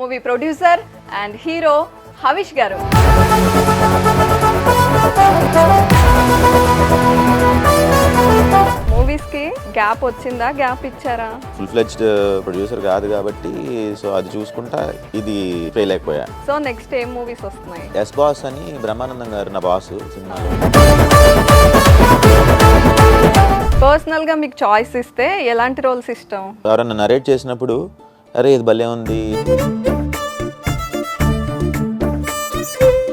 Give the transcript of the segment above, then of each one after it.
Movie producer and hero Havish గారు. Movies కి gap వచ్చిందా, గ్యాప్ ఇచ్చారా? ఫుల్ ఫ్లెడ్జ్డ్ ప్రొడ్యూసర్ కాదు కాబట్టి సో అది చూసుకుంటా ఇది ఫెయిల్ అయిపోయా. సో నెక్స్ట్ ఏం మూవీస్ వస్తున్నాయి? ఎస్ బాస్ అని బ్రహ్మానందం గారు నా బాస్ సినిమాలో. పర్సనల్ గా మీకు చాయిస్ ఇస్తే ఎలాంటి రోల్స్ ఇష్టం? ఎవరన్నా నరేట్ చేసినప్పుడు అరే ఇది భలే ఉంది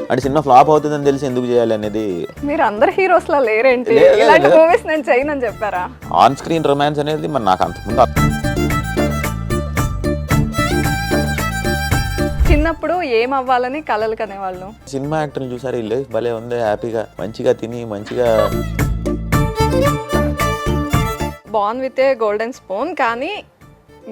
అంటే సినిమా ఫ్లాప్ అవుతుందని తెలిసి ఎందుకు చేయాలి అనేది. మీరు అందరు హీరోస్ లా లేరేంటి? ఇలాంటి మూవీస్ నేను చేయనని చెప్పారా? ఆన్ స్క్రీన్ రొమాన్స్ అనేది మరి నాకు అంతకుముందు చిన్నప్పుడు ఏం అవ్వాలని కలలు కనేవాళ్ళు. సినిమా యాక్టర్లు చూసారు, వీళ్ళు భలే ఉంది, హ్యాపీగా మంచిగా తిని మంచిగా born with a golden spoon. కానీ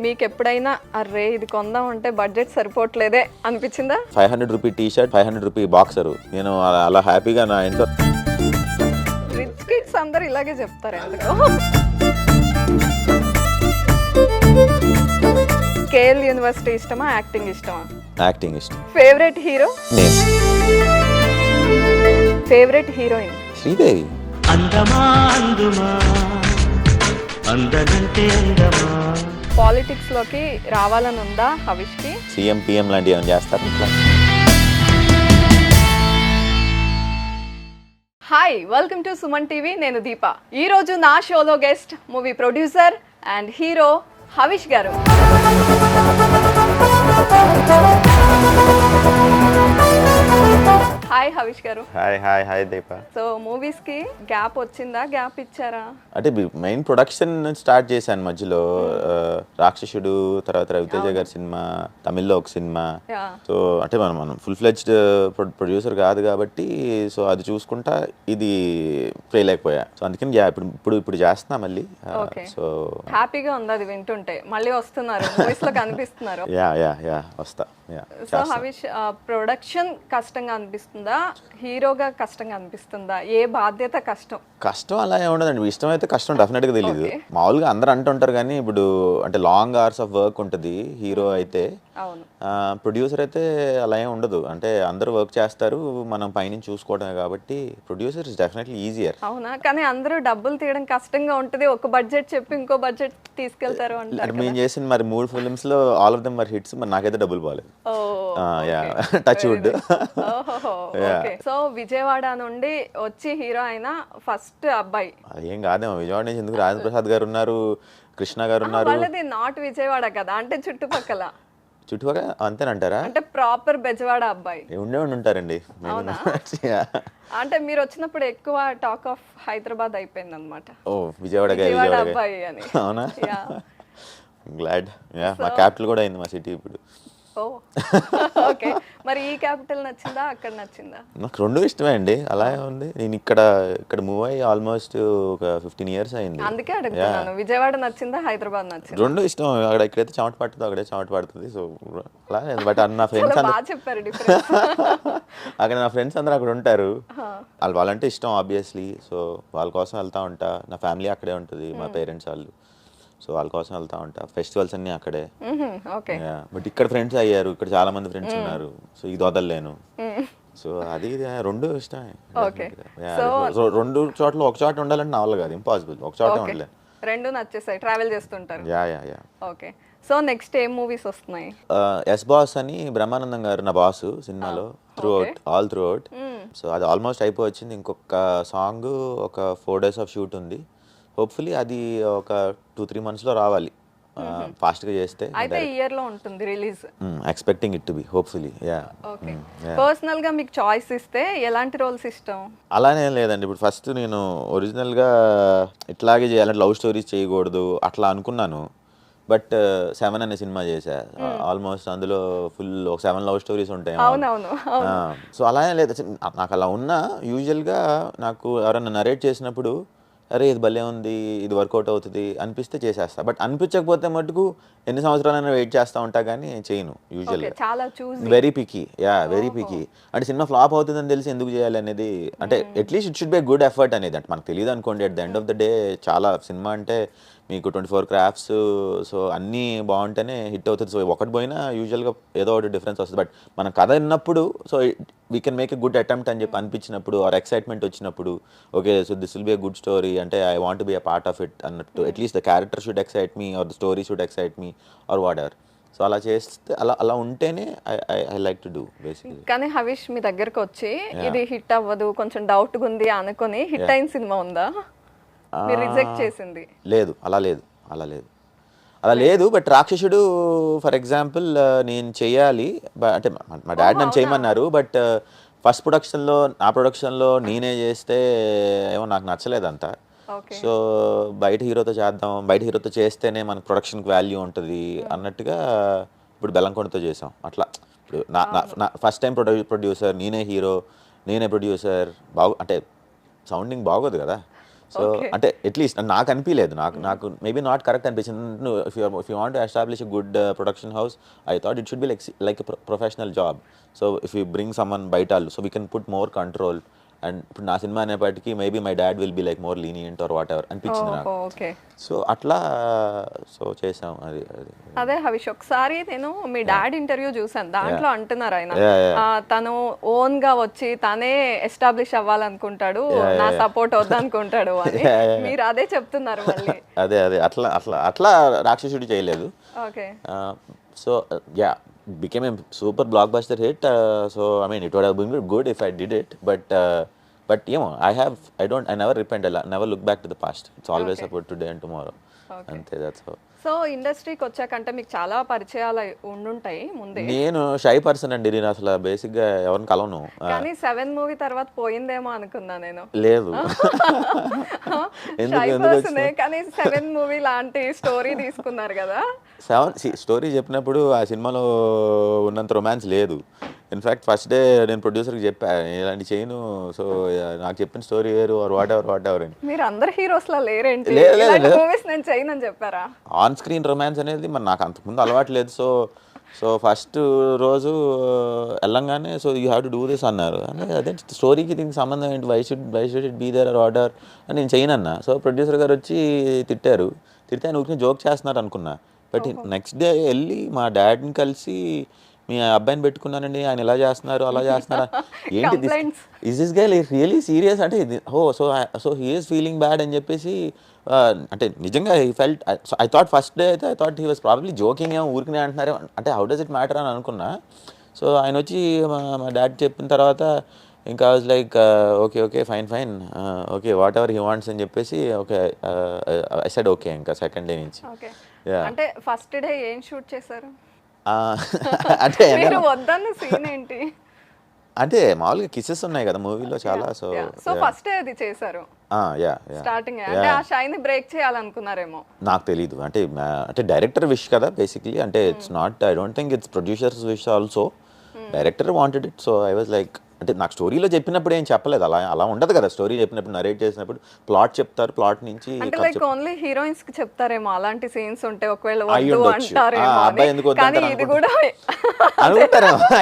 మీకు ఎప్పుడైనా అర్రే ఇది కొందాం అంటే బడ్జెట్ సరిపోవట్లేదే అనిపించిందా? 500 rupee T shirt, 500 rupee boxer. నేను అలా హ్యాపీగా నా ఇంట్లో. రిచ్ కిడ్స్ అందరు ఇలాగే చెప్తారు ఎందుకో. కేఎల్ యూనివర్సిటీ ఇష్టమా, యాక్టింగ్ ఇష్టమా? యాక్టింగ్ ఇష్టం. Favourite hero? నేను. Favourite heroine? శ్రీదేవి. అందమా అందుమా అందనంటే అందమా. పాలిటిక్స్ లోకి రావాలని ఉందా హవిష్ కి? సీఎం పిఎం లాంటివి ఏమైనా చేస్తారు ఇట్లా? Hi, welcome to Suman TV. నేను దీప. ఈ రోజు నా షోలో guest movie producer and hero Havish గారు. హాయ్ హవిష్ గారు. హాయ్ హాయ్ హాయ్ దీప. సో మూవీస్ కి గ్యాప్ వచ్చిందా, గ్యాప్ ఇచ్చారా? అంటే మెయిన్ ప్రొడక్షన్ స్టార్ట్ చేశాను మధ్యలో. రాక్షసుడు, తర్వాత రవితేజ గారి సినిమా, తమిళ్లో ఒక సినిమా. సో అంటే మనం ఫుల్ ఫ్లెడ్జ్డ్ ప్రొడ్యూసర్ కాదు కాబట్టి సో అది చూసుకుంటా ఇది ఫెయిల్ అయిపోయా. సో అందుకని ఇప్పుడు చేస్తున్నా మళ్ళీ. సో హ్యాపీగా ఉంది అది వింటుంటే. మళ్ళీ వస్తున్నారు మూవీస్ లో కనిపిస్తున్నారు. యా వస్తా. సో హవిష్, ప్రొడక్షన్ కష్టంగా అనిపిస్తుందా, హీరోగా కష్టంగా అనిపిస్తుందా? ఏ బాధ్యత కష్టం అలా ఉండదండి. ఇష్టం అయితే కష్టం డెఫినెట్ గా తెలియదు. మామూలుగా అందరూ అంటుంటారు కానీ ఇప్పుడు అంటే లాంగ్ అవర్స్ ఆఫ్ వర్క్ ఉంటుంది హీరో అయితే. అవును. ప్రొడ్యూసర్ అయితే అలా ఏం ఉండదు. అంటే అందరూ వర్క్ చేస్తారు, మనం పైనుంచి చూసుకోవడమే కాబట్టి ప్రొడ్యూసర్ ఇస్ డెఫినెట్లీ ఈజియర్. అవునా? కానీ అందరూ డబ్బులు తీయడం కష్టంగా ఉంటుంది. ఒక బడ్జెట్ చెప్పి ఇంకో బడ్జెట్ తీసుకెళ్తారు అంటారు. మేము చేసిన మరి 3 ఫిల్మ్స్ లో all of them were hits. మరి నాకైతే డబ్బులు పోలేదు. Touch wood. సో విజయవాడ నుండి వచ్చి హీరో అయిన ఫస్ట్ అబ్బాయి. అదేం కాదేమో విజయవాడ నుంచి ఎందుకు. రాజేంద్ర ప్రసాద్ గారు ఉన్నారు, కృష్ణ గారు ఉన్నారు. వాళ్ళది నాట్ విజయవాడ కదా, అంటే చుట్టుపక్కల అంతేనంటారా? అంటే ప్రాపర్ బెజవాడ అబ్బాయి ఉండే ఉంటారండి. అంటే మీరు వచ్చినప్పుడు ఎక్కువ టాక్ ఆఫ్ హైదరాబాద్ అయిపోయింది అనమాట. ఓ విజయవాడ అబ్బాయి అని. అవునా? గ్లాడ్. మా క్యాపిటల్ కూడా అయింది మా సిటీ ఇప్పుడు. ఓకే. మరి ఈ క్యాపిటల్ నచ్చిందా, అక్కడ నచ్చిందా? నాకు రెండు ఇష్టమే అండి. అలా ఉంది. నేను ఇక్కడ మూవ్ అయ్యి ఆల్మోస్ట్ ఒక 15 years అయింది. అందుకే అడుగుతున్నాను, విజయవాడ నచ్చిందా, హైదరాబాద్ నచ్చిందా? రెండు ఇష్టం. ఇక్కడైతే చెమట పడుతుంది, అక్కడే చెమట పడుతుంది. సో అలా. బట్ నా ఫ్రెండ్స్ బాగా చెప్పారు డిఫరెన్స్. అక్కడ నా ఫ్రెండ్స్ అందరూ అక్కడ ఉంటారు. వాళ్ళంటే ఇష్టం ఆబ్వియస్లీ. సో వాళ్ళ కోసం వెళ్తా ఉంటా. నా ఫ్యామిలీ అక్కడే ఉంటుంది, మా పేరెంట్స్ వాళ్ళు. సో వాళ్ళ కోసం వెళ్తా ఉంటా. ఫెస్టివల్స్ అన్ని అక్కడే. బట్ ఇక్కడ ఫ్రెండ్స్ అయ్యారు, ఇక్కడ చాలా మంది ఫ్రెండ్స్ ఉన్నారు. సో ఇది వదలలేను. సో అది రెండు ఇష్టమే. రెండు చోట్ల ఒక చోట ఉండాలంటే నా వల్ల కాదు, ఇంపాసిబుల్. ఒక చోట ఉండలేను. రెండు నచ్చేసాయి, ట్రావెల్ చేస్తుంటారు. యా. ఓకే. సో నెక్స్ట్ ఏం మూవీస్ వస్తున్నాయి? ఎస్ బాస్ అని బ్రహ్మానందం గారు నా బాస్ సినిమాలో ఆల్ త్రూ అవుట్. సో అది ఆల్మోస్ట్ అయిపోవచ్చింది. ఇంకొక సాంగ్ ఒక 4 days ఆఫ్ షూట్ ఉంది. హోప్ఫుల్లీ అది ఒక 2-3 months లో రావాలి. ఫాస్ట్ గా చేస్తే అయితే ఇయర్ లో ఉంటుంది release. Expecting it to be hopefully. Okay. Personal గా మీకు చాయిస్ ఇస్తే ఎలాంటి రోల్స్ ఇష్టం? అలానే లేదండి. ఇప్పుడు ఫస్ట్ నేను ఒరిజినల్ గా ఇట్లాగే చేయాలంటే లవ్ స్టోరీస్ చేయకూడదు అట్లా అనుకున్నాను. బట్ 7 అనే సినిమా చేశా. ఆల్మోస్ట్ అందులో ఫుల్ ఒక 7 లవ్ స్టోరీస్ ఉంటాయి. సో అలానే లేదు. నాకు అలా ఉన్నా యూజువల్గా నాకు ఎవరైనా నరేట్ చేసినప్పుడు అరే ఇది భలే ఉంది, ఇది వర్కౌట్ అవుతుంది అనిపిస్తే చేసేస్తా. బట్ అనిపించకపోతే మటుకు ఎన్ని సంవత్సరాలైనా వెయిట్ చేస్తూ ఉంటా కానీ చేయను యూజువల్గా. Very picky. Very picky. అంటే సినిమా ఫ్లాప్ అవుతుందని తెలిసి ఎందుకు చేయాలి అనేది. అంటే at least it should be good effort అనేది. అంటే మనకు తెలియదు అనుకోండి. At the end of the day చాలా సినిమా అంటే మీకు 24 క్రాఫ్ట్స్, సో అన్నీ బాగుంటేనే హిట్ అవుతుంది. సో ఒకటి పోయినా యూజువల్గా ఏదో ఒకటి డిఫరెన్స్ వస్తుంది. బట్ మన కథ విన్నప్పుడు so we can make a good attempt అని చెప్పి అనిపించినప్పుడు ఆర్ ఎక్సైట్మెంట్ వచ్చినప్పుడు, okay so this will be a good story, అంటే I want be a part of it అన్నట్టు, at least the character should excite me or the story should excite me or whatever. So అలా చేస్తే అలా ఉంటేనే I like to do basically. కానీ హరీష్ మీ దగ్గరకు వచ్చి ఇది హిట్ అవ్వదు, కొంచెం డౌట్గా ఉంది అనుకుని హిట్ అయిన సినిమా ఉందా మీరు రిజెక్ట్ చేసింది? లేదు, అలా లేదు. బట్ రాక్షసుడు ఫర్ ఎగ్జాంపుల్ నేను చెయ్యాలి, అంటే మా డాడీ నన్ను చేయమన్నారు. బట్ ఫస్ట్ ప్రొడక్షన్లో నా ప్రొడక్షన్లో నేనే చేస్తే ఏమో నాకు నచ్చలేదంతా. సో బయట హీరోతో చేద్దాం, బయట హీరోతో చేస్తేనే మనకు ప్రొడక్షన్కి వాల్యూ ఉంటుంది అన్నట్టుగా ఇప్పుడు బెల్లంకొండతో చేసాం. అట్లా ఇప్పుడు నా ఫస్ట్ టైం ప్రొడ్యూసర్, నేనే హీరో, నేనే ప్రొడ్యూసర్, అంటే సౌండింగ్ బాగోదు కదా. సో అంటే అట్లీస్ట్ నాకు అనిపించలేదు, నాకు మేబీ నాట్ కరెక్ట్ అనిపించింది. If you want to establish a good production house, I thought it should be like professional job. So if you bring someone బయట, so we can put more control. And ఇప్పుడు నా cinema అనేప్పటికీ maybe my dad will be like more lenient or what ever అనిపించింది నాకు. So అట్లా so చేసాం. అదే హరీష్, ఒకసారి నేను మీ డాడ్ ఇంటర్వ్యూ చూసాను, దాంట్లో అంటున్నారు ఆయన తను ఓన్ గా వచ్చి తనే ఎస్టాబ్లిష్ అవ్వాలనుకుంటాడు, నా సపోర్ట్ వద్దనుకుంటాడు అని. మీరు అదే చెప్తున్నారు మళ్ళీ. అదే అట్లా రాక్షసుడు చేయలేదు. Okay. So yeah, became a super blockbuster hit. So I mean it would have been good if I did it, but you know I never repent. I never look back to the past. It's always about today and tomorrow. అంతే, that's all. So ఇండస్ట్రీకి వచ్చాకంటే మీకు చాలా పరిచయాలు ఉండుంటాయి ముందే. నేను shy person అండి, నేను అసలు బేసిక్గా ఎవరిని కలవను. కానీ 7 మూవీ తర్వాత పోయిందేమో అనుకున్నా నేను. లేదు, కానీ 7 మూవీ లాంటి స్టోరీ తీసుకున్నారు కదా. 7 స్టోరీ చెప్పినప్పుడు ఆ సినిమాలో ఉన్నంత రొమాన్స్ లేదు. ఇన్ఫ్యాక్ట్ ఫస్ట్ డే నేను ప్రొడ్యూసర్కి చెప్పా ఇలాంటి చేయను, సో నాకు చెప్పిన స్టోరీ వేరు ఆర్ వాట్ ఎవర్ అని. మీరు అందరు హీరోస్లా లేరేంటి? మూవీస్ నేను చేయను అని చెప్పారా? ఆన్ స్క్రీన్ రొమాన్స్ అనేది మరి నాకు అంతకుముందు అలవాటు లేదు. సో ఫస్ట్ రోజు వెళ్ళంగానే so you have to do this అన్నారు. అదే స్టోరీకి దీనికి సంబంధం ఏంటి, why should it be there or order అని నేను చేయనన్నా. సో ప్రొడ్యూసర్ గారు వచ్చి తిడితే ఊరికి జోక్ చేస్తున్నారు అనుకున్నా. బట్ నెక్స్ట్ డే వెళ్ళి మా డాడీని కలిసి మీ అబ్బాయిని పెట్టుకున్నానండి, ఆయన ఇలా చేస్తున్నారు అలా చేస్తున్నారు, ఏంటి is this guy really serious అంటే so he is feeling bad అని చెప్పేసి, అంటే నిజంగా he felt. I thought first day అయితే I thought he was probably joking, ఏమో ఊరికనే అంటున్నారు అంటే హౌ డస్ ఇట్ మ్యాటర్ అని అనుకున్నా. సో ఆయన వచ్చి మా డాడీ చెప్పిన తర్వాత ఇంకా was like okay fine okay what ever he wants అని చెప్పేసి ఓకే ఐ సెడ్ ఓకే. ఇంకా సెకండ్ డే నుంచి అంటే ఫస్ట్ డే ఏం షూట్ చేశారు అంటే వద్దన్న సీన్ ఏంటి అంటే మామూలుగా కిసెస్ ఉన్నాయి కదా మూవీలో చాలా. సో ఫస్ట్ డే అది చేశారు స్టార్టింగ్, అంటే ఆ షైని బ్రేక్ చేయాలనుకున్నారేమో నాకు తెలీదు. అంటే డైరెక్టర్ విష్ కదా బేసిక్లీ, అంటే it's not, I don't think it's producers wish also. Director wanted it. So I was like, అంటే నాకు స్టోరీలో చెప్పినప్పుడు ఏం చెప్పలేదు, అలా ఉండదు కదా. స్టోరీ చెప్పినప్పుడు నరేట్ చేసినప్పుడు ప్లాట్ చెప్తారు, ప్లాట్ నుంచి ఓన్లీ హీరోయిన్స్ కి చెప్తారేమో అలాంటి సీన్స్ ఉంటే, ఒకవేళ అబ్బాయి ఎందుకు ఇది కూడా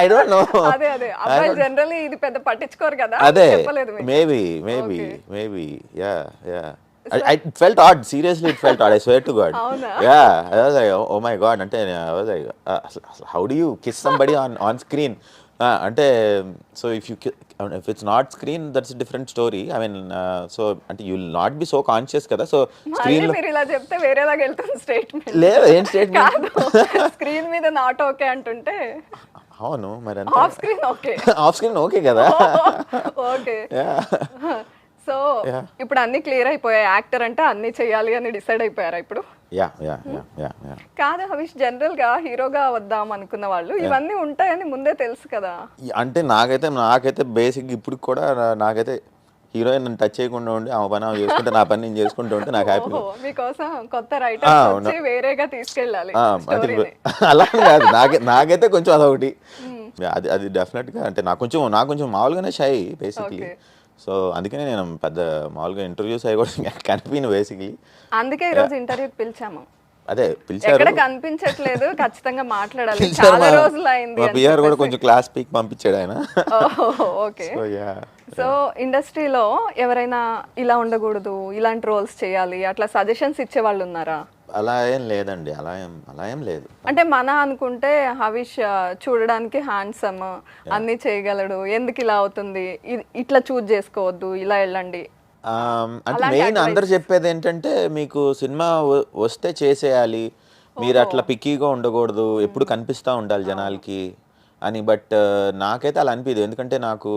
ఐ డోంట్ నో. అదే అబ్బాయి జనరల్లీ ఇది పెద్ద పట్టించుకోరు కదా. అదే maybe yeah It felt odd. Seriously, it felt odd. I swear to God. Yeah, I was like, oh my God. Ante I was like, how do you kiss somebody on screen? Ante so if it's not screen, that's a different story. I mean, so ante you'll not be so conscious kada. So screen lo meer ila chepte vere laga veltund statement. లేదు ఏం statement screen మీద not okay అంటుంటే అవును మరి off screen okay కదా. Okay. So ఇప్పుడు అన్ని clear అయిపోయాయి, యాక్టర్ అంటే అన్ని చేయాలి అని డిసైడ్ అయిపోయారా ఇప్పుడు? కాదు హరీష్, జనరల్ గా హీరోగా వద్దాం అనుకున్న వాళ్ళు ఇవన్నీ ఉంటాయని ముందే తెలుసు కదా. అంటే నాకైతే బేసిక్ ఇప్పుడు కూడా నాకైతే హీరోయిన్ నన్ను టచ్ చేయకుండా ఉండి ఆమె పని చేసుకుంటే నా పని నేను చేసుకుంటూ ఉంటే నాకు హ్యాపీ. మీకోసం కొత్త రైటర్ వేరేగా తీసుకెళ్ళాలి అలా కాదు, నాకైతే కొంచెం అదొకటి. అది డెఫినెట్ గా అంటే నాకు కొంచెం మామూలుగానే షై బేసిక్లీ. సో అందుకనే నేను పెద్ద మామూలుగా ఇంటర్వ్యూస్ అయ్యి కూడా కనిపించను బేసిక్లీ. అందుకే ఈరోజు ఇంటర్వ్యూకి పిలిచాము. అదే పిలిచారు ఎక్కడ కనిపించట్లేదు, ఖచ్చితంగా మాట్లాడాలి, పిలిచారు చాలా మా- రోజులు అయింది మా అని పిఆర్ కూడా చెప్పేసి. కొంచెం క్లాస్ పీక్ పంపించాడు ఆయన. ఓకే. సో యా, సో ఇండస్ట్రీలో ఎవరైనా ఇలా ఉండకూడదు, ఇలాంటి రోల్స్ చేయాలి, అట్లా సజెషన్స్ ఇచ్చే వాళ్ళు ఉన్నారా? అలా ఏం లేదండి, అలా ఏం లేదు. అంటే మన అనుకుంటే హవిష్ చూడడానికి హ్యాండ్సమ్, అన్ని చేయగలడు, ఎందుకు ఇలా అవుతుంది, ఇట్లా చూజ్ చేసుకోవద్దు, ఇలా వెళ్ళండి. అంటే మెయిన్ అందరు చెప్పేది ఏంటంటే మీకు సినిమా వస్తే చేసేయాలి, మీరు అట్లా పిక్కీగా ఉండకూడదు, ఎప్పుడు కనిపిస్తూ ఉండాలి జనాలకి అని. బట్ నాకైతే అలా అనిపించదు, ఎందుకంటే నాకు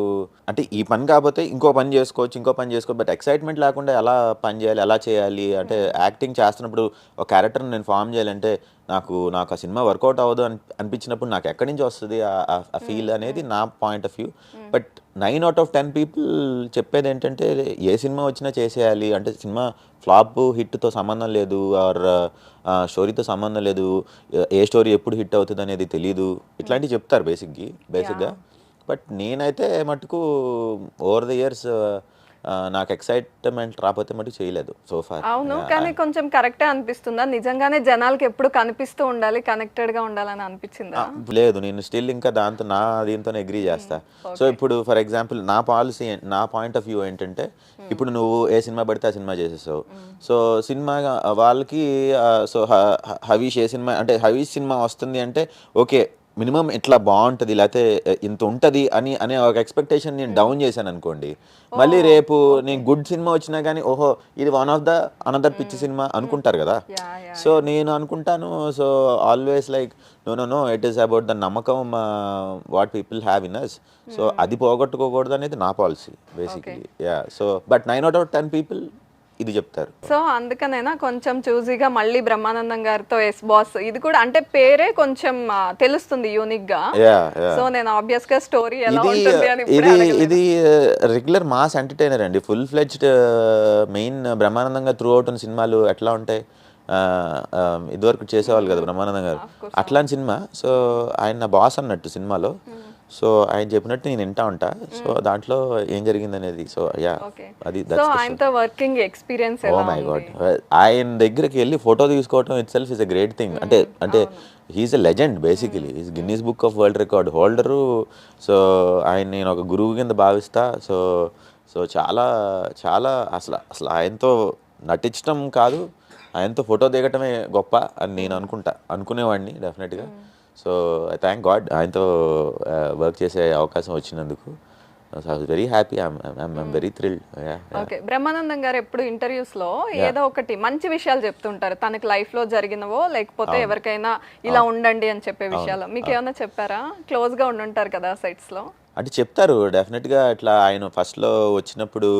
అంటే ఈ పని కాకపోతే ఇంకో పని చేసుకోవచ్చు, బట్ ఎక్సైట్మెంట్ లేకుండా ఎలా పని చేయాలి, ఎలా చేయాలి అంటే యాక్టింగ్ చేస్తున్నప్పుడు ఒక క్యారెక్టర్ని నేను ఫామ్ చేయాలంటే నాకు ఆ సినిమా వర్కౌట్ అవ్వదు అనిపించినప్పుడు నాకు ఎక్కడి నుంచి వస్తుంది ఆ ఫీల్ అనేది నా point of view. But 9 out of 10 people చెప్పేది ఏంటంటే ఏ సినిమా వచ్చినా చేసేయాలి, అంటే సినిమా ఫ్లాప్ హిట్తో సంబంధం లేదు, ఆర్ స్టోరీతో సంబంధం లేదు, ఏ స్టోరీ ఎప్పుడు హిట్ అవుతుంది అనేది తెలీదు, ఇట్లాంటివి చెప్తారు బేసిక్గా. బట్ నేనైతే మటుకు ఓవర్ ద ఇయర్స్ నాకు ఎక్సైట్మెంట్ రాకపోతే మటుకు చేయలేదు సో ఫార్. అవును, కానీ కొంచెం కరెక్టే అనిపిస్తుందా? నిజంగానే జనాలకి ఎప్పుడు కనిపిస్తూ ఉండాలి, కనెక్టెడ్ గా ఉండాలని అనిపించిందా? లేదు, నేను స్టిల్ ఇంకా దీంతోనే అగ్రీ చేస్తా. సో ఇప్పుడు ఫర్ ఎగ్జాంపుల్ నా పాలసీ, నా పాయింట్ ఆఫ్ వ్యూ ఏంటంటే ఇప్పుడు నువ్వు ఏ సినిమా పడితే ఆ సినిమా చేసేసావు. సో సినిమా వాళ్ళకి సో హవీష్ ఏ సినిమా అంటే హవీష్ సినిమా వస్తుంది అంటే ఓకే మినిమం ఇట్లా బాగుంటుంది, లేకపోతే ఇంత ఉంటుంది అనే ఒక ఎక్స్పెక్టేషన్ నేను డౌన్ చేశాను అనుకోండి, మళ్ళీ రేపు నేను గుడ్ సినిమా వచ్చినా కానీ ఓహో ఇది వన్ ఆఫ్ ద అనదర్ పిచ్చి సినిమా అనుకుంటారు కదా. సో నేను అనుకుంటాను, so always like no it is about the నమ్మకం what people have in us. So అది పోగొట్టుకోకూడదు అనేది నా policy basically. Yeah, so but 9 out of 10 people ఇది చెప్తారు. సో అందుకనైనా కొంచెం చూజీగా మళ్ళీ బ్రహ్మానందం గారితో ఎస్ బాస్, ఇది కూడా అంటే పేరే కొంచెం తెలుస్తుంది యూనిక్ గా. సో నేను ఆబ్వియస్ గా స్టోరీ ఎలా ఉంటుంది అని ఇది రెగ్యులర్ మాస్ ఎంటర్టైనర్ అండి, ఫుల్ ఫ్లెడ్జ్డ్. మెయిన్ బ్రహ్మానందం గారు త్రూ అవుట్ ఉన్న సినిమాలు ఎట్లా ఉంటాయి, ఇదివరకు చేసేవాళ్ళు కదా బ్రహ్మానందం గారు, అట్లాంటి సినిమా. సో ఆయన నా బాస్ అన్నట్టు సినిమాలో. సో ఆయన చెప్పినట్టు నేను వింటా ఉంటా, సో దాంట్లో ఏం జరిగింది అనేది. సో యా, అది ఆయనతో working experience. Oh my God, ఆయన దగ్గరికి వెళ్ళి ఫోటో తీసుకోవడం itself is a great thing. అంటే he is a legend basically, is Guinness book of world record holder. So ఆయన నేను ఒక గురువు కింద భావిస్తా. సో చాలా చాలా అసలు ఆయనతో నటించడం కాదు, ఆయనతో ఫోటో దిగటమే గొప్ప అని నేను అనుకునేవాడిని డెఫినెట్గా. సో ఐ థ్యాంక్ గాడ్ ఆయనతో వర్క్ చేసే అవకాశం వచ్చినందుకు. So I was very happy, I'm very thrilled. Okay, Brahmanandam గారు ఎప్పుడు ఇంటర్వ్యూస్ లో ఏదో ఒకటి మంచి విషయాలు చెప్తుంటారు, తనకి లైఫ్ లో జరిగినవో లేకపోతే ఎవరికైనా ఇలా ఉండండి అని చెప్పే విషయాలు. మీకు ఏమైనా చెప్పారా? క్లోజ్ గా ఉండుంటారు కదా సెట్స్ లో. అంటే చెప్తారు డెఫినెట్గా. ఇట్లా ఆయన ఫస్ట్లో వచ్చినప్పుడు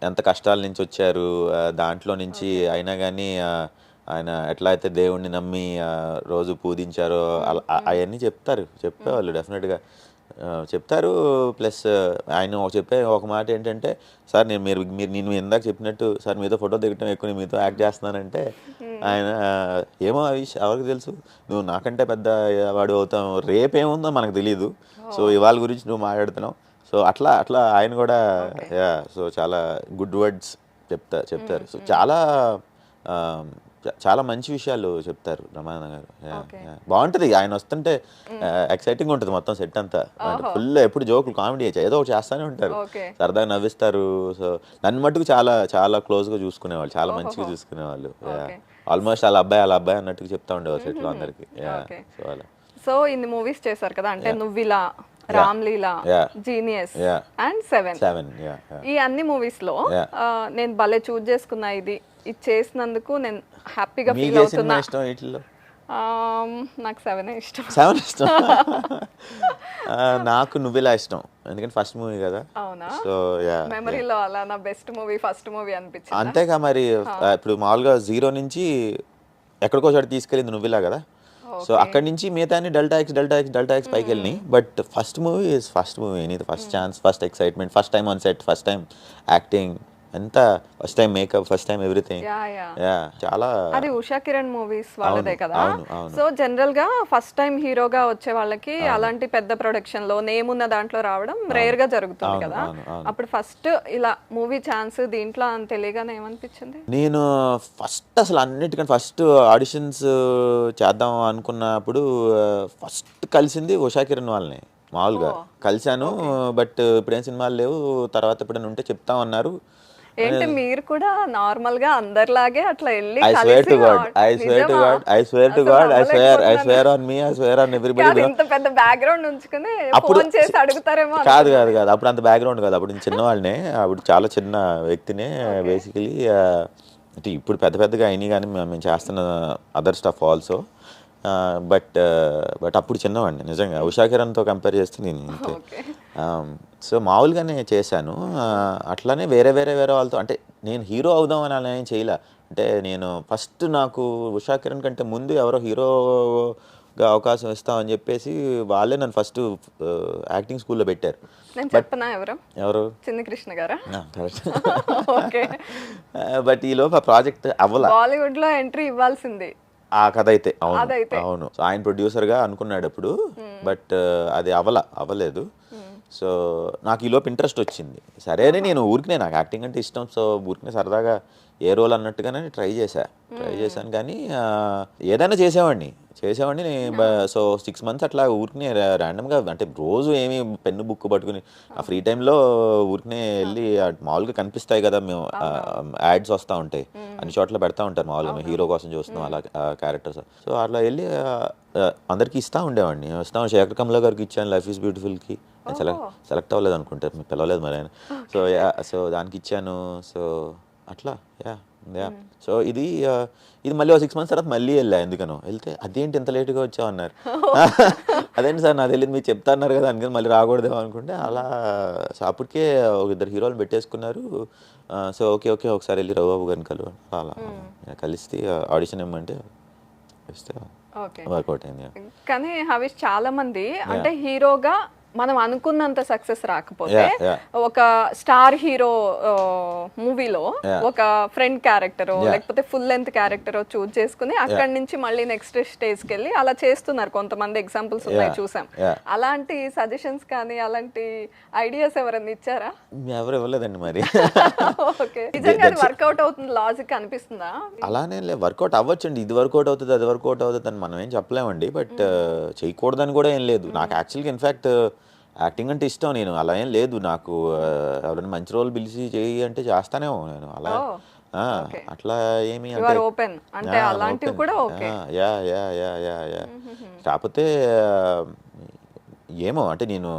ఎంత కష్టాల నుంచి వచ్చారు, దాంట్లో నుంచి అయినా కానీ ఆయన ఎట్లా అయితే దేవుణ్ణి నమ్మి రోజు పూజించారో అవన్నీ చెప్పేవాళ్ళు డెఫినెట్గా చెప్తారు. ప్లస్ ఆయన చెప్పే ఒక మాట ఏంటంటే, సార్ నేను ఇందాక చెప్పినట్టు సార్ మీతో ఫోటో దిగటం ఎక్కువ, నేను మీతో యాక్ట్ చేస్తున్నానంటే ఆయన ఏమో ఎవరికి తెలుసు, నువ్వు నాకంటే పెద్ద వాడు అవుతావు, రేపేముందో మనకు తెలీదు, సో ఇవాళ గురించి నువ్వు మాట్లాడుతున్నావు. సో అట్లా ఆయన కూడా యా, సో చాలా గుడ్ వర్డ్స్ చెప్తారు. సో చాలా మంచి విషయాలు చెప్తారు బ్రహ్మానందం గారు. బాగుంటుంది ఆయన వస్తుంటే, ఎక్సైటింగ్ ఉంటుంది మొత్తం సెట్ అంతా. ఫుల్ ఎప్పుడు జోకులు కామెడీ ఏదో ఒకటి చేస్తూనే ఉంటారు, సరదాగా నవ్విస్తారు. సో నన్ను మట్టుకు చాలా చాలా క్లోజ్గా చూసుకునేవాళ్ళు, చాలా మంచిగా చూసుకునేవాళ్ళు. ఆల్మోస్ట్ వాళ్ళ అబ్బాయి అన్నట్టుగా చెప్తా ఉండేవాళ్ళు సెట్లో అందరికి. సో అలా. సో ఇన్ని మూవీస్ చేశారు కదా, అంటే నువ్విలా, రామ్లీలా, జీనియస్ అండ్ 7. ఈ అన్ని మూవీస్ లో నేను భలే చూజ్ చేసుకున్నా, ఇది చేసినందుకు నేను హ్యాపీగా ఫీల్ అవుతున్నా. నాకు 7 ఇష్టం. నాకు నువ్విలా ఇష్టం, ఎందుకంటే ఫస్ట్ మూవీ కదా. అవునా? సో యా, మెమరీలో అలా నా బెస్ట్ మూవీ ఫస్ట్ మూవీ అనిపించింది. అంతేగా మరి. ఇప్పుడు మామూలుగా 0 నుంచి ఎక్కడికో చోట తీసుకెళ్ళింది నువ్విలా కదా. సో అక్కడి నుంచి మిగతా డెల్టా ఎక్స్ పైకి వెళ్ళి. But first movie is first movie, నీది first chance, first excitement, first time on set, first time acting. ఎంత first time makeup, first time everything. Yeah చాలా. అది ఉషా కిరణ్ మూవీస్ వాళ్ళదే కదా. అవును. సో జనరల్ గా ఫస్ట్ టైం హీరోగా వచ్చే వాళ్ళకి అలాంటి పెద్ద ప్రొడక్షన్ లో నేమ్ ఉన్న దాంట్లో రావడం రేర్ గా జరుగుతుంది కదా. అప్పుడు ఫస్ట్ ఇలా మూవీ ఛాన్స్ దీంట్లో అని తెలియగానే ఏమనిపించింది? నేను ఫస్ట్ అసలు అన్నిటికంటే ఫస్ట్ ఆడిషన్స్ చేద్దాం అనుకున్నప్పుడు ఫస్ట్ కలిసింది ఉషా కిరణ్ వాళ్ళని. మామూలుగా కలిశాను, బట్ ఇప్పుడేం సినిమాలు లేవు, తర్వాత ఎప్పుడైనా ఉంటే చెప్తామన్నారు. ఏంటి మీరు కూడా నార్మల్ గా అందరిలాగే అట్లా వెళ్ళి I swear to God on me, I swear on everybody. ఇంత పెద్ద బ్యాక్గ్రౌండ్ ఉంచుకుని ఫోన్ చేసి అడుగుతారేమో. కాదు అప్పుడు అంత బ్యాక్గ్రౌండ్ కాదు, అప్పుడు నేను చిన్నవాళ్ళనే, అప్పుడు చాలా చిన్న వ్యక్తినే బేసికలీ. అంటే ఇప్పుడు పెద్దగా అయినాయి కానీ మేము చేస్తున్న అదర్ స్టఫ్ ఆల్సో, బట్ అప్పుడు చిన్నవాడిని నిజంగా. ఉషా కిరణ్తో కంపేర్ చేస్తే నేను ఇంతే. సో మామూలుగానే చేశాను. అట్లానే వేరే వాళ్ళతో, అంటే నేను హీరో అవుదాం అని అలా ఏం చేయలే. అంటే నేను ఫస్ట్ నాకు ఉషా కిరణ్ కంటే ముందు ఎవరో హీరోగా అవకాశం ఇస్తామని చెప్పేసి వాళ్ళే నన్ను ఫస్ట్ యాక్టింగ్ స్కూల్లో పెట్టారు. నేను చెప్పనా ఎవరు? చిన్ని కృష్ణ గారా? బట్ ఈలోపు ఆ ప్రాజెక్ట్ అవ్వలా. బాలీవుడ్ లో ఎంట్రీ ఇవ్వాల్సింది ఆ కథ అయితే. అవును. సో ఆయన ప్రొడ్యూసర్గా అనుకున్నాడు అప్పుడు, బట్ అది అవ్వలేదు. సో నాకు ఈలోపు ఇంట్రెస్ట్ వచ్చింది. సరే అని నేను ఊరికినే, నాకు యాక్టింగ్ అంటే ఇష్టం, సో ఊరికినే సరదాగా ఏ రోల్ అన్నట్టుగానే ట్రై చేశాను. కానీ ఏదైనా చేసేవాడిని. సో 6 months అట్లా ఊరికినే ర్యాండమ్గా, అంటే రోజు ఏమి పెన్ను బుక్ పట్టుకుని ఆ ఫ్రీ టైంలో ఊరికినే వెళ్ళి మామూలుగా కనిపిస్తాయి కదా, మేము యాడ్స్ వస్తూ ఉంటాయి, అన్ని చోట్ల పెడతా ఉంటారు మామూలుగా, మేము హీరో కోసం చూస్తున్నాం అలా క్యారెక్టర్స్. సో అట్లా వెళ్ళి అందరికి ఇస్తూ ఉండేవాడిని. శేఖర్ కమలా గారికి ఇచ్చాను, లైఫ్ ఈజ్ బ్యూటిఫుల్కి. సెలెక్ట్ అవ్వలేదు అనుకుంటారు, మీకు పిలవలేదు మరి ఆయన. సో దానికి ఇచ్చాను. సో అట్లా సో ఇది మళ్ళీ 6 months తర్వాత మళ్ళీ వెళ్తే అదేంటి ఇంత లేట్గా వచ్చావు అన్నారు. అదేంటి సార్ నాకు తెలియదు, మీరు చెప్తా అన్నారు కదా, అందుకని మళ్ళీ రాకూడదేమో అనుకుంటే అలా. సో అప్పటికే ఒక 2 హీరోలు పెట్టేసుకున్నారు. సో ఓకే ఒకసారి వెళ్ళి రఘుబాబు గారిని అలా కలిసి ఆడిషన్ ఇవ్వమంటే ఇస్తే వర్కౌట్ అయింది. కానీ హవిష్ చాలా మంది అంటే హీరోగా మనం అనుకున్నంత సక్సెస్ రాకపోతే ఒక స్టార్ హీరో మూవీలో ఒక ఫ్రెండ్ క్యారెక్టర్ లేకపోతే ఫుల్ లెంత్ క్యారెక్టర్ చూజ్ చేసుకుని అక్కడి నుంచి మళ్ళీ నెక్స్ట్ స్టేజ్ కి వెళ్ళి అలా చేస్తున్నారు కొంతమంది. ఎగ్జాంపుల్స్ ఉన్నాయి, చూసాం. అలాంటి సజెషన్స్ కానీ అలాంటి ఐడియాస్ ఎవరైనా ఇచ్చారా? ఎవరు ఇవ్వలేదండి మరి. ఓకే, నిజంగా అది వర్కౌట్ అవుతుంది లాజిక్ అనిపిస్తుందా? అలానే వర్కౌట్ అవ్వచ్చండి, ఇది వర్కౌట్ అవుతుంది అది వర్కౌట్ అవుతుంది అని మనం ఏం చెప్పలేమండి. బట్ చేయకూడదని కూడా ఏం లేదు. నాకు యాక్చువల్గా ఇన్ఫ్యాక్ట్ యాక్టింగ్ అంటే ఇష్టం. నేను అలా ఏం లేదు, నాకు ఎవరైనా మంచి రోల్ పిలిచి చేయి అంటే చేస్తానేమో నేను. అలా అట్లా ఏమి అంటే అలాంటివి కూడా ఓకే. కాకపోతే ఏమో అంటే నేను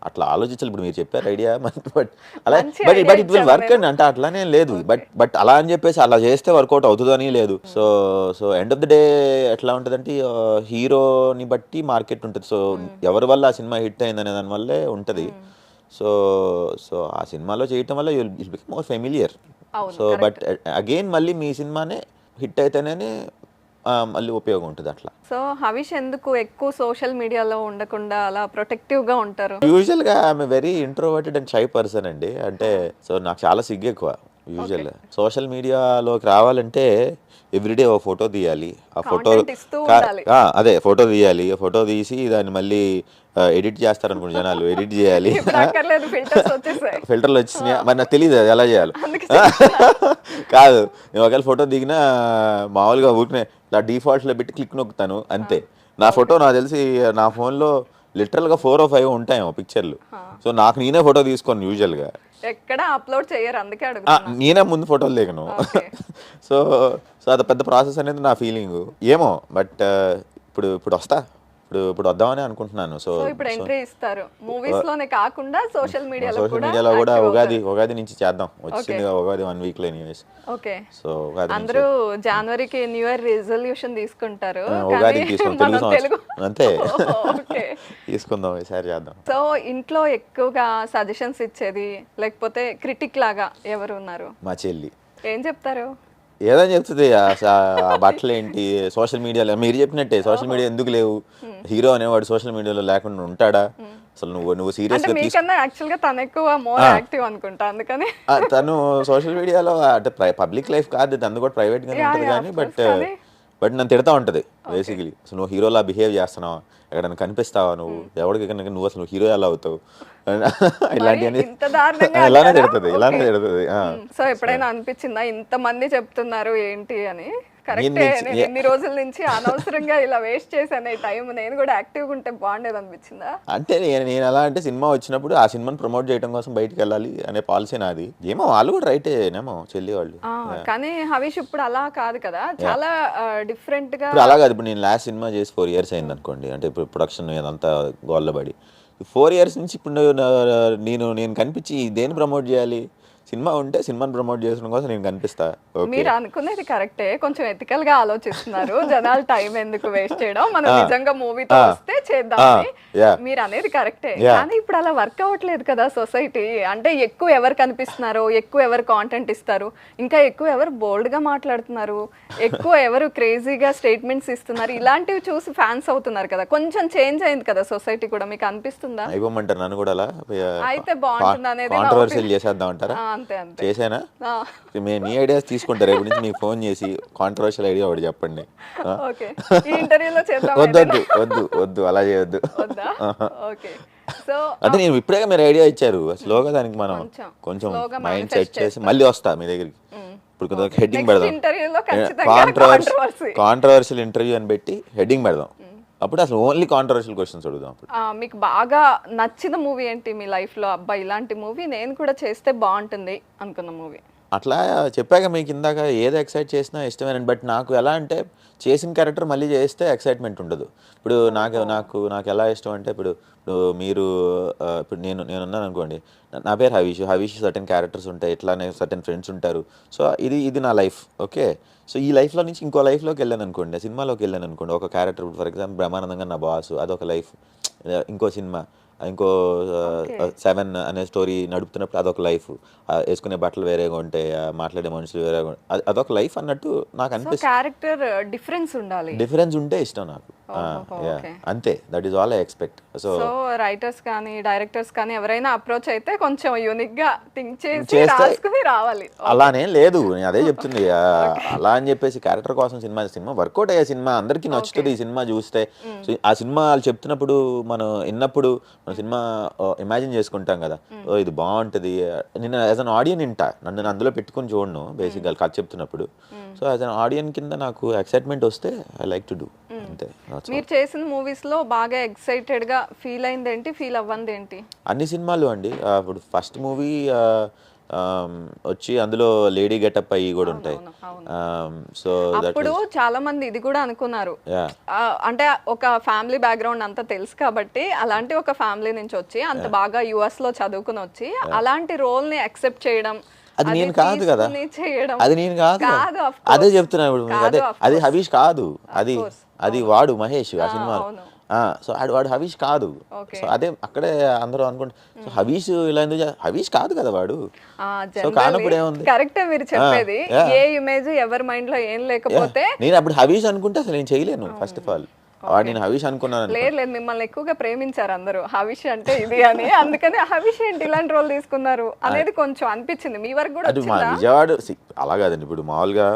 అట్లా ఆలోచించాలి. ఇప్పుడు మీరు చెప్పారు ఐడియా, బట్ అలా బట్ ఇట్ విల్ వర్క్ అండి, అంటే అట్లానే లేదు. బట్ అలా అని చెప్పేసి అలా చేస్తే వర్కౌట్ అవుతుందని లేదు. So end of the day ఎట్లా ఉంటుందంటే హీరోని బట్టి మార్కెట్ ఉంటుంది. సో ఎవరి వల్ల ఆ సినిమా హిట్ అయింది అనే దాని వల్లే ఉంటుంది. సో ఆ సినిమాలో చేయటం వల్ల you'll become more familiar. So but again మళ్ళీ మీ సినిమానే హిట్ అయితేనే మళ్ళీ ఉపయోగం ఉంటుంది అట్లా. సో హవిష్ ఎందుకు ఎక్కువ సోషల్ మీడియాలో ఉండకుండా అలా ప్రొటెక్టివ్ గా ఉంటారు? యూజువల్ గా I'm very introverted and shy person అండి. అంటే సో నాకు చాలా సిగ్గు ఎక్కువ. యూజువల్ సోషల్ మీడియాలోకి రావాలంటే ఎవ్రీడే ఒక ఫోటో తీయాలి. ఆ ఫోటో అదే ఫోటో తీయాలి. ఫోటో తీసి దాన్ని మళ్ళీ ఎడిట్ చేస్తారు అనుకోండి జనాలు, ఎడిట్ చేయాలి. ఫిల్టర్లు వచ్చినాయి మరి నాకు తెలియదు అది ఎలా చేయాలి. కాదు, నేను ఒకవేళ ఫోటో దిగినా మామూలుగా ఊరికనే ఇలా డిఫాల్ట్లో పెట్టి క్లిక్ నొక్కుతాను అంతే. నా ఫోటో నాకు తెలిసి నా ఫోన్లో లిటరల్గా 4 or 5 ఉంటాయేమో పిక్చర్లు. సో నాకు నేనే ఫోటో తీసుకోను యూజువల్గా, ఎక్కడ అప్లోడ్ చేయరు, అందుకే నేనే ముందు ఫోటోలు దిగను. సో అది పెద్ద ప్రాసెస్ అనేది నా ఫీలింగ్ ఏమో. బట్ ఇప్పుడు ఇప్పుడు వద్దామని అనుకుంటున్నాను. సో ఇప్పుడు ఎంట్రీ ఇస్తారు మూవీస్ లోనే కాకుండా సోషల్ మీడియాలో కూడా ఉగాది నుంచి చేద్దాం. వచ్చింది ఉగాది 1 week లో ఎనీవేస్. ఓకే, సో అందరూ జనవరికి న్యూ ఇయర్ రిజల్యూషన్ తీసుకుంటారు, ఉగాదికి తీసుకుంటాం తెలుగు అంతే. తీసుకుందాం ఈసారి చేద్దాం. సో ఇంట్లో ఎక్కువగా సజెషన్స్ ఇచ్చేది లేకపోతే క్రిటిక్ లాగా ఎవరు ఉన్నారు? మా చెల్లి. ఏం చెప్తారు? ఏదని చెప్తుంది, బట్టలు ఏంటి సోషల్ మీడియాలో మీరు చెప్పినట్టే సోషల్ మీడియా ఎందుకు లేవు, హీరో అనేవాడు సోషల్ మీడియాలో లేకుండా ఉంటాడా, అసలు నువ్వు అంటే సీరియస్గా మీకన్నా యాక్చువల్ గా తను ఎక్కువ మోర్ యాక్టివ్ అనుకుంటా అందుకని తను సోషల్ మీడియాలో అంటే పబ్లిక్ లైఫ్ కాదు, తను కూడా ప్రైవేట్ గానే ఉంటుంది కానీ బట్ నన్ను తిడతా ఉంటది బేసికలీ. అసలు నువ్వు హీరోలా బిహేవ్ చేస్తున్నావు, ఎక్కడైనా కనిపిస్తావా నువ్వు, ఎవరికి కనుక నువ్వు అసలు హీరో ఎలా అవుతావు ఇలాంటివన్నీ ఇలానే తిడుతుంది. సో ఎప్పుడైనా అనిపించిందా ఇంత మంది చెప్తున్నారు ఏంటి అని? కరెక్టే, నేను ఎన్ని రోజుల నుంచి అనవసరంగా ఇలా వేస్ట్ చేశాను ఈ టైం, నేను కూడా యాక్టివ్గా ఉంటే బాగుండేది అనిపించిందా? అంటే నేను ఎలా అంటే సినిమా వచ్చినప్పుడు ఆ సినిమాని ప్రమోట్ చేయడం కోసం బయటికి వెళ్ళాలి అనే పాలసీ నాది. ఏమో వాళ్ళు కూడా రైటేనేమో చెల్లి వాళ్ళు. కానీ హరీష్ ఇప్పుడు అలా కాదు కదా, చాలా డిఫరెంట్ గా. ఇప్పుడు అలా కాదు, ఇప్పుడు నేను లాస్ట్ సినిమా చేసి 4 years అయింది అనుకోండి, అంటే ఇప్పుడు ప్రొడక్షన్ అదంతా గోల్లబడి 4 years నుంచి ఇప్పుడు నేను కనిపించి దేన్ని ప్రమోట్ చేయాలి? సినిమా ఉంటే సినిమాని ప్రమోట్ చేయడం కోసం నేను కనిపిస్తా. మీరు అనుకునేది కరెక్టే, కొంచెం ఎథికల్ గా ఆలోచిస్తున్నారు. జనాలు టైం ఎందుకు వేస్ట్ చేయడం, మనం నిజంగా మూవీతో వస్తే చేద్దాం. మీరు అనేది కరెక్టే, కానీ ఇప్పుడు అలా వర్క్ అవ్వట్లేదు కదా సొసైటీ. అంటే ఎక్కువ ఎవరు కనిపిస్తున్నారో, ఎక్కువ ఎవరు కాంటెంట్ ఇస్తారు, ఇంకా ఎక్కువ ఎవరు బోల్డ్ గా మాట్లాడుతున్నారు, ఎక్కువ ఎవరు క్రేజీగా స్టేట్మెంట్స్ ఇస్తున్నారు, ఇలాంటివి చూసి ఫ్యాన్స్ అవుతున్నారు కదా. కొంచెం చేంజ్ అయింది కదా సొసైటీ కూడా, మీకు అనిపిస్తుందా? అయిపోమంటారు నన్ను కూడా అలా అయితే బాగుంటుంది అనేది కాంట్రవర్సీలు చేసేద్దాం అంటారా? అంతే అంతే చేసానా? మీ ఐడియాస్ తీసుకుంటారు రేపు నుంచి, మీకు ఫోన్ చేసి కాంట్రవర్షియల్ ఐడియా ఒకటి చెప్పండి. ఓకే, ఈ ఇంటర్వ్యూలో చేద్దాం. వద్దు అలా చేయొద్దు. ఓకే, సో అంటే నేను ఇప్పుడే మీరు ఐడియా ఇచ్చారు, స్లోగా దానికి మనం కొంచెం మైండ్ సెట్ చేసి మళ్ళీ వస్తా మీ దగ్గరికి. ఇప్పుడు హెడ్డింగ్ పెడదాం, కాంట్రవర్షియల్ ఇంటర్వ్యూ అని పెట్టి హెడ్డింగ్ పెడదాం. అప్పుడు అసలు ఓన్లీ కాంట్రవర్షియల్ క్వశ్చన్స్ అడుగుదాం. అప్పుడు మీకు బాగా నచ్చిన మూవీ ఏంటి మీ లైఫ్ లో? అబ్బా ఇలాంటి మూవీ నేను కూడా చేస్తే బాగుంటుంది అనుకున్న మూవీ? అట్లా చెప్పాక మీకు ఇందాక ఏది ఎక్సైట్ చేసినా ఇష్టమేనండి. బట్ నాకు ఎలా అంటే చేసిన క్యారెక్టర్ మళ్ళీ చేస్తే ఎక్సైట్మెంట్ ఉండదు. ఇప్పుడు నాకు ఎలా ఇష్టం అంటే ఇప్పుడు మీరు ఇప్పుడు నేనున్నాను అనుకోండి, నా పేరు హవీష్ సర్టెన్ క్యారెక్టర్స్ ఉంటాయి, ఇట్లానే సర్టెన్ ఫ్రెండ్స్ ఉంటారు. సో ఇది నా లైఫ్. ఓకే, సో ఈ లైఫ్లో నుంచి ఇంకో లైఫ్లోకి వెళ్ళాను అనుకోండి, సినిమాలోకి వెళ్ళాను అనుకోండి, ఒక క్యారెక్టర్ ఫర్ ఎగ్జాంపుల్ బ్రహ్మానందంగా నా బాస్, అదొక లైఫ్. ఇంకో సినిమా, ఇంకో 7 అనే స్టోరీ నడుపుతున్నప్పుడు అదొక లైఫ్. వేసుకునే బట్టలు వేరేగా ఉంటాయి, మాట్లాడే మనుషులు వేరేగా ఉంటాయి, అదొక లైఫ్ అన్నట్టు నాకు అనిపిస్తుంది. క్యారెక్టర్ డిఫరెన్స్ ఉంటే ఇష్టం నాకు. అంతే, that is all I expect. So writers కానీ డైరెక్టర్స్ కానీ ఎవరైనా అప్రోచ్ అయితే కొంచెం యూనిక్ గా థింక్ చేసి రాసుకుని రావాలి. అలానే లేదు, నేను అదే చెప్తుంది. అలా అని చెప్పేసి క్యారెక్టర్ కోసం సినిమా వర్కౌట్ అయ్యే సినిమా అందరికీ నచ్చుతుంది. ఈ సినిమా చూస్తే ఆ సినిమా వాళ్ళు చెప్తున్నప్పుడు మనం విన్నప్పుడు మన సినిమా ఇమాజిన్ చేసుకుంటాం కదా, ఓ ఇది బాగుంటుంది. నేను యాజ్ అన్ ఆడియన్ వింటా, నన్ను అందులో పెట్టుకుని చూడను బేసిక్గా కథ చెప్తున్నప్పుడు. సో యాజ్ అన్ ఆడియన్ కింద నాకు ఎక్సైట్మెంట్ వస్తే ఐ లైక్ టు డూ. అంతే. మీరు చేసిన మూవీస్ లో బాగా ఎక్సైటెడ్ గా ఫీల్ అయింది ఏంటి, ఫీల్ అవ్వంది ఏంటి? అన్ని సినిమాలు అండి. ఇప్పుడు ఫస్ట్ మూవీ వచ్చి అందులో లేడీ గెటప్ అయ్యి కూడా ఉంటాయి. సో అప్పుడు చాలా మంది ఇది కూడా అనుకున్నారు, అంటే ఒక ఫ్యామిలీ బ్యాక్గ్రౌండ్ అంతా తెలుసు కాబట్టి, అలాంటి ఒక ఫ్యామిలీ నుంచి వచ్చి అంత బాగా యుఎస్ లో చదువుకుని వచ్చి అలాంటి రోల్ ని యాక్సెప్ట్ చేయడం, అది నేను కాదు కదా, అది నేను కాదు, అదే చెప్తున్నా. ఇప్పుడు అది హవీష్ కాదు, అది వాడు మహేష్ ఆ సినిమాలో. సో వాడు హవీష్ కాదు. సో అదే అక్కడే అందరూ అనుకుంటారు, సో హవీష్ ఇలా ఎందుకు, హవీష్ కాదు కదా వాడు. సో కానప్పుడు ఏముంది, కరెక్టే మీరు చెప్పేది. ఏ ఇమేజ్ ఎవరి మైండ్ లో ఏం లేకపోతే నేను అప్పుడు హవీష్ అనుకుంటే అసలు నేను చేయలేను. ఫస్ట్ ఆఫ్ ఆల్ వాడు నేను హవీష్ అనుకున్నాను. లేదు, మిమ్మల్ని ఎక్కువగా ప్రేమించారు అందరూ, హవీష్ అంటే ఇది అని, అందుకని హవీష్ ఏంటి ఇలాంటి రోల్ తీసుకున్నారు అనేది కొంచెం అనిపించింది మీ వరకు కూడా. అది మా విజయవాడ అలా కాదండి. ఇప్పుడు మామూలుగా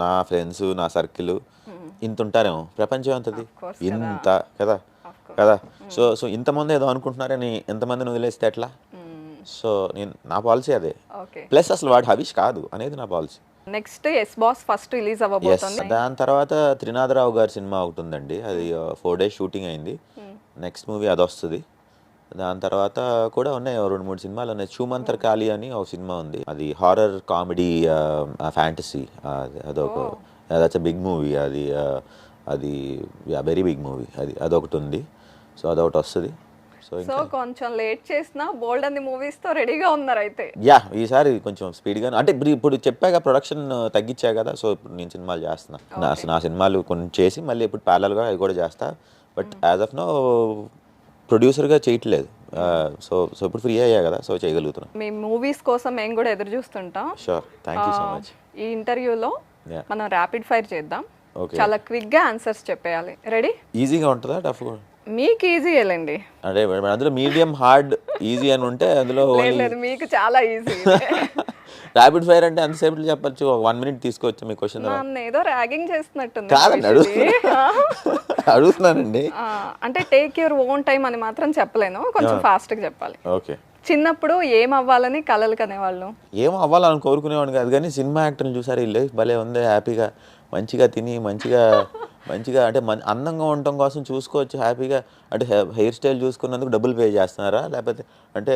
నా ఫ్రెండ్స్, నా సర్కిల్ ఇంత ఉంటారేమో, ప్రపంచం ఎంతది ఇంత కదా. సో ఇంతమంది ఏదో అనుకుంటున్నారని ఎంతమందిని వదిలేస్తే ఎట్లా? సో నా పాలసీ అదే. ప్లస్ అసలు వాడు హవీష్ కాదు అనేది నా పాలసీ. Next yes boss first release అవ్వబోతుంది. దాని తర్వాత త్రినాథరావు గారి సినిమా ఒకటి ఉందండి, అది 4 days షూటింగ్ అయింది. నెక్స్ట్ మూవీ అది వస్తుంది. దాని తర్వాత కూడా ఉన్నాయి 2-3 సినిమాలు ఉన్నాయి. చూమంతర్ కాళీ అని ఒక సినిమా ఉంది, అది horror comedy fantasy. That's big movie, అది వెరీ బిగ్ మూవీ. అదొకటి ఉంది. సో అదొకటి వస్తుంది. సో కొంచెం లేట్ చేసినా బోల్డ్ అన్ని మూవీస్ తో రెడీగా ఉన్నారు అయితే. ఈసారి కొంచెం స్పీడ్గా, అంటే ఇప్పుడు చెప్పాక ప్రొడక్షన్ తగ్గించా కదా, సో ఇప్పుడు నేను సినిమాలు చేస్తున్నా. నా సినిమాలు కొన్ని చేసి మళ్ళీ ఇప్పుడు ప్యారలల్గా అవి కూడా చేస్తా. బట్ యాజ్ ఆఫ్ నో ప్రొడ్యూసర్గా చేయట్లేదు. సో ఇప్పుడు ఫ్రీ అయ్యా కదా, సో చేయగలుగుతున్నాం. మీ మూవీస్ కోసం మేము కూడా ఎదురు చూస్తుంటాం. Sure, thank you so much. ఈ ఇంటర్వ్యూలో మనం ర్యాపిడ్ ఫైర్ చేద్దాం. చాలా క్విక్ గా ఆన్సర్స్ చెప్పేయాలి. రెడీ? ఈజీగా ఉంటుందా టఫ్గా? మీకు ఈజీ వెళ్ళండి. అంటే అందులో మీడియం హార్డ్ ఈజీ అని ఉంటే అందులో లేదు మీకు చాలా ఈజీ. ర్యాపిడ్ ఫైర్ అంటే ఎంతసేపు చెప్పచ్చు, ఒక 1 minute తీసుకోవచ్చు మీ క్వశ్చన్. నన్ను ఏదో ర్యాగింగ్ చేస్తున్నట్టుంది. కాదండి, అడుగుతున్నానండి. అంటే టేక్ యువర్ ఓన్ టైం అని మాత్రం చెప్పలేను, కొంచెం ఫాస్ట్గా చెప్పాలి. ఓకే. చిన్నప్పుడు ఏం అవ్వాలని కలలు కనేవాళ్ళు? ఏం అవ్వాలని కోరుకునేవాడిని కాదు, కానీ సినిమా యాక్టర్ని చూసారు, ఈ లైఫ్ భలే ఉంది, హ్యాపీగా మంచిగా తిని మంచిగా అంటే అందంగా ఉండటం కోసం చూసుకోవచ్చు హ్యాపీగా. అంటే హెయిర్ స్టైల్ చూసుకున్నందుకు డబ్బులు పే చేస్తున్నారా, లేకపోతే అంటే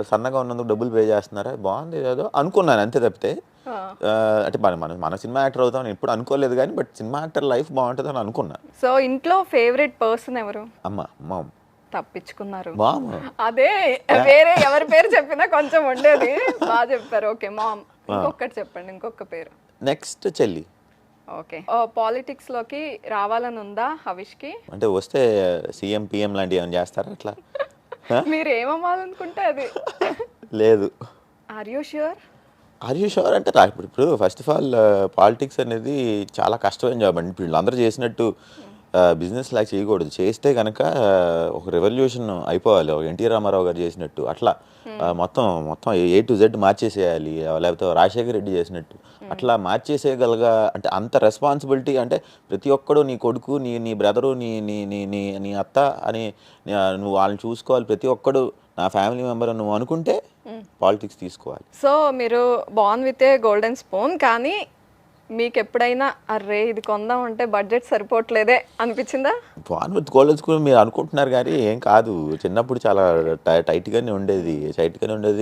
సన్నగా ఉన్నందుకు డబ్బులు పే చేస్తున్నారా, బాగుంది ఏదో అనుకున్నాను అంతే తప్పితే. అంటే మన సినిమా యాక్టర్ అవుతాం నేను ఎప్పుడు అనుకోలేదు, కానీ బట్ సినిమా యాక్టర్ లైఫ్ బాగుంటుంది అని అనుకున్నా. సో ఇంట్లో ఫేవరెట్ పర్సన్ ఎవరు? మామ్. తప్పించుకున్నారు. మామ్ అదే వేరే ఎవరి పేరు చెప్పినా కొంచెం ఉండేది. బాగా చెప్పారు. Okay mom. ఇంకొకటి చెప్పండి, ఇంకొక పేరు. నెక్స్ట్ చెల్లి. ఓకే. పాలిటిక్స్ లోకి రావాలని ఉందా హవిష్ కి? అంటే వస్తే సీఎం పిఎం లాంటివి ఏమైనా చేస్తారా అట్లా? మీరు ఏమవ్వాలనుకుంటే అది. లేదు. Are you sure? అంటే ఇప్పుడు ఫస్ట్ ఆఫ్ ఆల్ పాలిటిక్స్ అనేది చాలా కష్టమైన జాబ్ అండి. ఇప్పుడు అందరూ చేసినట్టు బిజినెస్ లాగా చేయకూడదు. చేస్తే కనుక ఒక రెవల్యూషన్ అయిపోవాలి, ఒక ఎన్టీ రామారావు గారు చేసినట్టు అట్లా మొత్తం A to Z మార్చేసేయాలి, లేకపోతే రాజశేఖర్ రెడ్డి చేసినట్టు అట్లా మార్చేసేయగలగా. అంటే అంత రెస్పాన్సిబిలిటీ, అంటే ప్రతి ఒక్కడు నీ కొడుకు, నీ బ్రదరు, నీ అత్త అని నువ్వు వాళ్ళని చూసుకోవాలి, ప్రతి ఒక్కడు నా ఫ్యామిలీ మెంబర్ నువ్వు అనుకుంటే పాలిటిక్స్ తీసుకోవాలి. సో మీరు born with a golden spoon, కానీ మీకు ఎప్పుడైనా అర్రే ఇది కొందాం అంటే బడ్జెట్ సరిపోవట్లేదే అనిపించిందా? బాన్ విత్ గోల్డెన్ స్పూన్ మీరు అనుకుంటున్నారు కానీ ఏం కాదు. చిన్నప్పుడు చాలా టైట్గానే ఉండేది.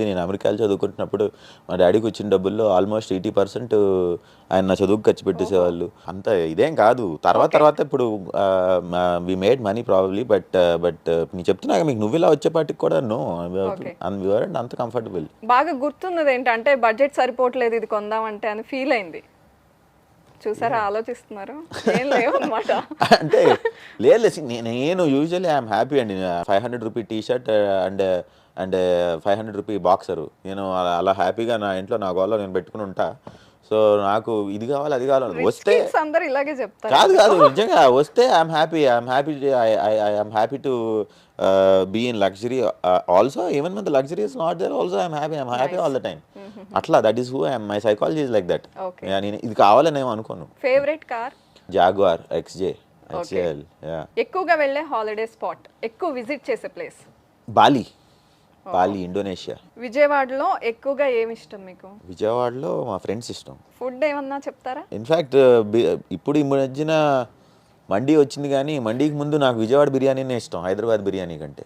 నేను అమెరికాలో చదువుకుంటున్నప్పుడు మా డాడీకి వచ్చిన డబ్బుల్లో ఆల్మోస్ట్ 80% ఆయన నా చదువుకు ఖర్చు పెట్టేసేవాళ్ళు. అంత ఇదేం కాదు. తర్వాత ఇప్పుడు we made money probably, but నేను చెప్తున్నా మీకు నువ్వు ఇలా వచ్చేపాటికి కూడా నో అంత కంఫర్టబుల్. బాగా గుర్తున్నది ఏంటంటే బడ్జెట్ సరిపోవట్లేదు ఇది కొందాం అంటే అని ఫీల్ అయింది. చూసారా, ఆలోచిస్తున్నారు. ఏం లేవు అనమాట. అంటే లేదు, నేను యూజువల్లీ ఐఎమ్ హ్యాపీ అండి. 500 rupee t-shirt and 500 rupee boxer, నేను అలా హ్యాపీగా నా ఇంట్లో నా గోల్లో నేను పెట్టుకుని ఉంటా. సో నాకు ఇది కావాలి అది కావాలి వస్తే అందరూ ఇలాగే చెప్తారు. కాదు నిజంగా వస్తే I'm happy to be in luxury also, even when the luxury is not there also I'm happy all the time. Atla, that is who I am. My psychology is like that. నేను ఇది కావాలని ఏమో అనుకోను. Favourite car? Jaguar XJL. ఎక్కువగా వెళ్ళే holiday spot, ఎక్కువ visit చేసే place? Bali, Indonesia. విజయవాడలో ఎక్కువగా ఏమి ఇష్టం మీకు? విజయవాడలో మా ఫ్రెండ్స్ ఇష్టం. ఫుడ్ ఏమన్నా చెప్తారా? ఇన్ఫ్యాక్ట్ ఇప్పుడు ఈ మధ్యన మండీ వచ్చింది, కానీ మండీకి ముందు నాకు విజయవాడ బిర్యానీనే ఇష్టం హైదరాబాద్ బిర్యానీ కంటే.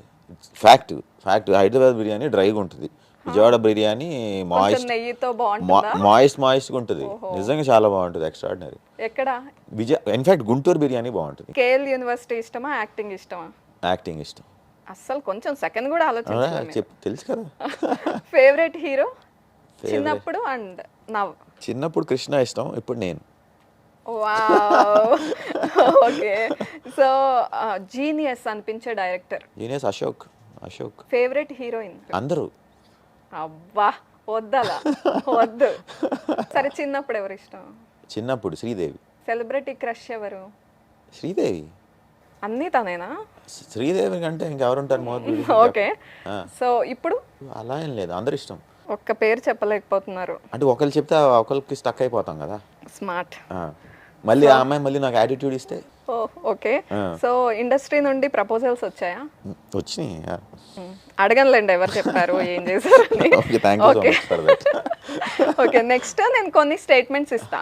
ఫ్యాక్ట్ హైదరాబాద్ బిర్యానీ డ్రైగా ఉంటుంది, విజయవాడ బిర్యానీ మాయిస్ట్గా ఉంటుంది. నిజంగా చాలా బాగుంటుంది, ఎక్స్ట్రాడినరీ. ఎక్కడ? ఇన్ఫాక్ట్ గుంటూరు బిర్యానీ బాగుంటుంది. కేఎల్ యూనివర్సిటీ ఇష్టమా, యాక్టింగ్ ఇష్టమా? యాక్టింగ్ ఇష్టం. అస్సలు కొంచెం సెకండ్ కూడా ఆలోచించలేదు. తెలుసు కదా. ఫేవరెట్ హీరో చిన్నప్పుడు అండ్ నవ్? చిన్నప్పుడు కృష్ణ ఇష్టం, ఇప్పుడు నేను. ఓకే. సో జీనియస్ అనిపించే director? Genius Ashok. Favourite heroine? అందరూ. అబ్బా వద్దు. సరే, చిన్నప్పుడు ఎవరు ఇష్టం? చిన్నప్పుడు శ్రీదేవి. సెలబ్రిటీ క్రష్ ఎవరు? శ్రీదేవి. అన్నీ తనేనా? శ్రీదేవి కంటే ఇంకెవరుంటారు మోర్. ఓకే. సో ఇప్పుడు అలా ఏం లేదు, అందరు ఇష్టం. ఒక్క పేరు చెప్పలేకపోతున్నారు అంటే ఒకళ్ళు చెప్తే ఒకరికి స్టక్ అయిపోతాం కదా. స్మార్ట్. మళ్ళీ ఆ అమ్మాయి మళ్ళీ నాకు యాటిట్యూడ్ ఇస్తే. ఓకే. సో ఇండస్ట్రీ నుండి ప్రపోజల్స్ వచ్చాయా? వచ్చినాయి. అడగనులేండి ఎవరు చెప్పారు ఏం చేశారు. ఓకే. నెక్స్ట్ నేను కొన్ని స్టేట్మెంట్స్ ఇస్తా.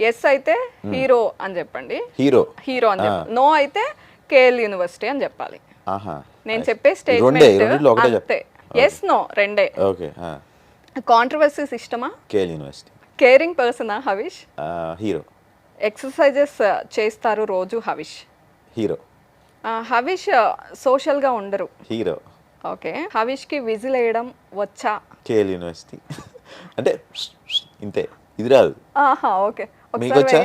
ఎస్ అయితే హీరో అని చెప్పండి, హీరో అని చెప్పండి. నో అయితే కేఎల్ యూనివర్సిటీ అని చెప్పాలి. నేను చెప్పే స్టేట్మెంట్ అంతే. ఎస్ నో రెండే. కాంట్రవర్సీస్ ఇష్టమా? KL university. కేరింగ్ పర్సనా హవిష్? హీరో. ఎక్సర్సైజెస్ చేస్తారు రోజు హవిష్? హీరో. హవిష్ సోషల్గా ఉండరు? హీరో. ఓకే. హవిష్కి విజిల్ వేయడం వచ్చా? KL university. అంటే ఇంతే, ఇది రాదు. ఓకే. మీకు వచ్చా?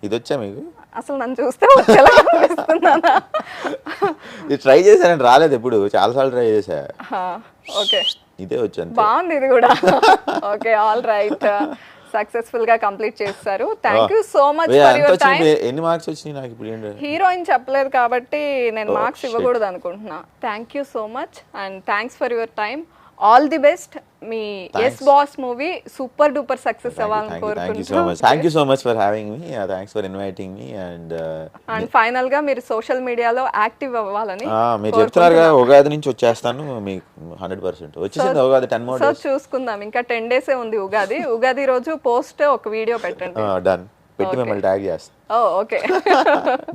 ఇది వచ్చా మీకు? అసలు నన్ను చూస్తే వచ్చేలా కనిపిస్తున్నానా? ఇది ట్రై చేశానండి, రాలేదు ఎప్పుడు, చాలాసార్లు ట్రై చేశా. ఓకే. ఇదే వచ్చాను. బాగుంది ఇది కూడా. Okay, all right. సక్సెస్ఫుల్ గా కంప్లీట్ చేస్తారు. Thank you so much for your time. ఎన్ని మార్క్స్ వచ్చినాయి నాకు ఇప్పుడు ఏంటి? హీరోయిన్ చెప్పలేదు కాబట్టి నేను మార్క్స్ ఇవ్వకూడదు అనుకుంటున్నా. Thank you so much and thanks for your time. All the best. మీ yes boss movie super duper success అవ్వాలని కోరుకుంటున్నాను. Thank you so much for having me. Thanks for inviting me. And final గా మీరు social మీడియాలో active అవ్వాలని మీరు చెప్తున్నారుగా, ఉగాది నుంచి వచ్చేస్తాను మీకు 100% వచ్చేసింది. Ugadi 10 more days. చూసుకుందాం, ఇంకా 10 days ఉంది ఉగాది. ఉగాది రోజు పోస్ట్ ఒక వీడియో పెట్టండి. డన్. పెట్టి మిమ్మల్ని ట్యాగ్ చేస్తాను. ఓకే.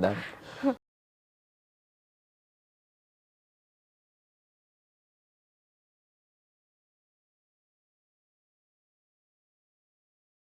డన్.